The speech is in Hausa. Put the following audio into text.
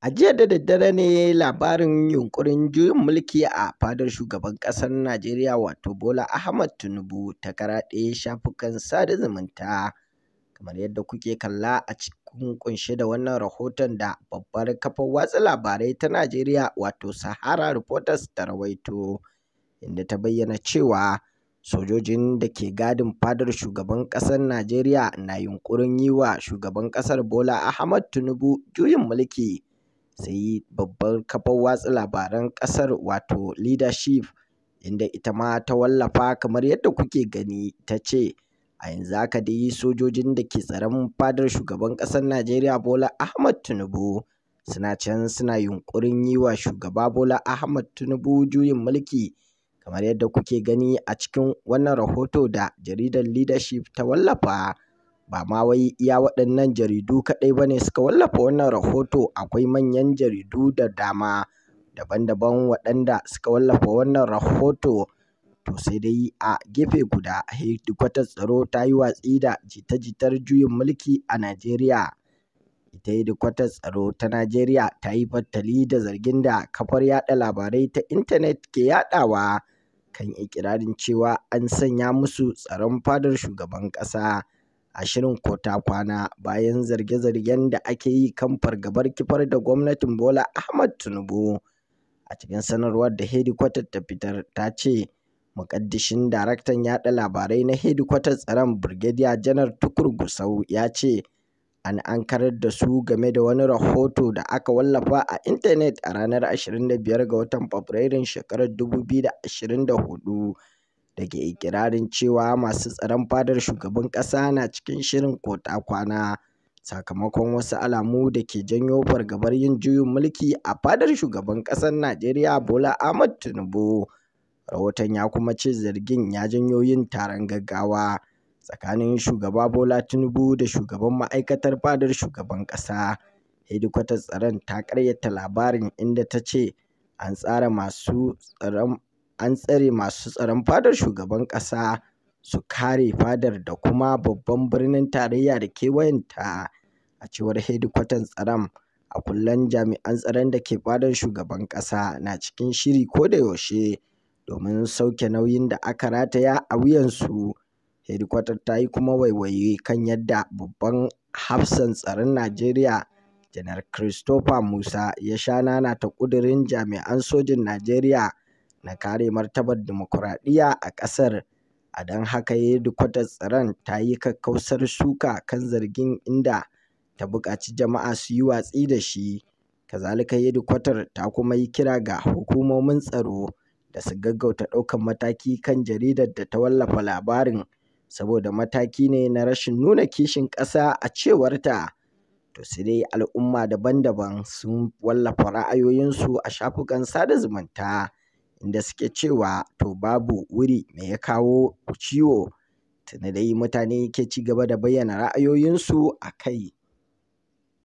A jiya da daddare ne labarin yunƙurin juyin mulki a fadar shugaban ƙasar Najeriya wato Bola Ahmad Tinubu ta karaɗe shafukan sada zumunta. Kamar yadda kuke kalla a cikin ƙunshe da wannan rahoton da babbar kafar watsa labarai ta Najeriya wato Sahara Reporters ta rawaito, inda ta bayyana cewa sojojin da ke gadin fadar shugaban ƙasar Najeriya na yunƙurin yi wa shugaban ƙasar Bola Ahmad Tinubu juyin mulki. Sai babbar kafar watsa labaran ƙasar wato Leadership, inda ita ma ta wallafa kamar yadda kuke gani, ta ce a yanzu haka dai sojojin da ke tsaron fadar shugaban ƙasar Najeriya Bola Ahmad Tinubu suna can suna yunƙurin yi wa shugaba Bola Ahmad Tinubu juyin mulki, kamar yadda kuke gani a cikin wannan rahoto da jaridar Leadership ta wallafa. Ba ma wai iya waɗannan jaridu kaɗai ba ne suka wallafa wannan rahoto, akwai manyan jaridu da dama daban-daban waɗanda suka wallafa wannan rahoto. To sai dai a gefe guda hedikwatar tsaro ta yi watsi da jita-jitar juyin mulki a Najeriya. Ita hedikwatar tsaro ta Najeriya ta yi fattali da zargin da kafar yaɗa labarai ta intanet ke yaɗawa kan ikirarin cewa an sanya musu tsaron fadar shugaban ƙasa a shirin kota kwana bayan zarge-zargen da ake yi kan fargabar kifar da gwamnatin Bola Ahmad Tinubu. A cikin sanarwar da hedikwatar ta fitar, ta ce muƙaddashin daraktan yaɗa labarai na hedikwatar tsaron Brigadier Janar Tukur Gusau ya ce an ankarar da su game da wani rahoto da aka wallafa a intanet a ranar 25 ga watan Fabrairun shekarar 2024 da ke ikirarin cewa masu tsaron fadar shugaban ƙasa na cikin shirin kota kwana sakamakon wasu alamu da ke janyo fargabar yin juyin mulki a fadar shugaban ƙasar Najeriya Bola Ahmad Tinubu. Rahoton ya kuma ce zargin ya janyo yin taron gaggawa tsakanin shugaba Bola Tinubu da shugaban ma'aikatar fadar shugaban ƙasa. Hedikwatar tsaron ta ƙaryata labarin, inda ta ce an tsare masu tsaron fadar shugaban ƙasa su kare fadar da kuma babban birnin tarayya da kewayenta. A cewar hedikwatar tsaron, a kullum jami'an tsaron da ke fadar shugaban ƙasa na cikin shiri ko da yaushe domin sauke nauyin da aka rataya a wuyansu. Hedikwatar ta yi kuma waiwaye kan yadda babban hafsan tsaron Najeriya Janar Christopher Musa ya sha nanata ƙudurin jami'an sojin Najeriya na kare martabar dimokuraɗiyya a ƙasar. A don haka hedikwatar tsaron ta yi kakkausar suka kan zargin, inda ta buƙaci jama'a su yi watsi da shi. Kazalika hedikwatar ta kuma yi kira ga hukumomin tsaro da su gaggauta ɗaukan mataki kan jaridar da ta wallafa labarin, saboda mataki ne na rashin nuna kishin ƙasa a cewarta. To sai dai al'umma daban-daban sun wallafa ra'ayoyinsu a shafukan sada zumunta, inda suke cewa to babu wuri me ya kawo ciwo. Tuni dai mutane ke ci gaba da bayyana ra'ayoyinsu a kai.